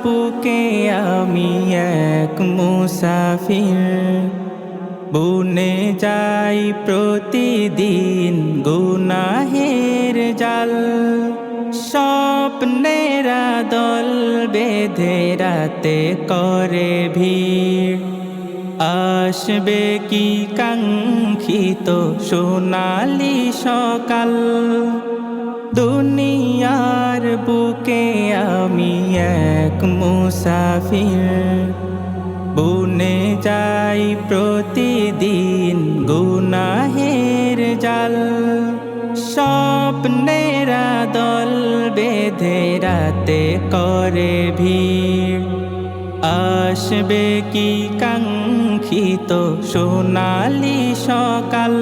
বুকে আমি এক মুসাফির, বুনে যাই প্রতিদিন গুনাহের জাল। স্বপ্নেরা দল বেঁধে রাতে করে ভিড়, আসবে কি কাঙ্ক্ষিত সোনালি সকাল। দুনিয়ার বুকে আমি এক মুসাফির, বুনে যাই প্রতিদিন গুনাহের জাল। স্বপ্নেরা দল বেঁধে রাতে করে ভিড়, আসবে কি কাঙ্ক্ষিত সোনালি সকাল।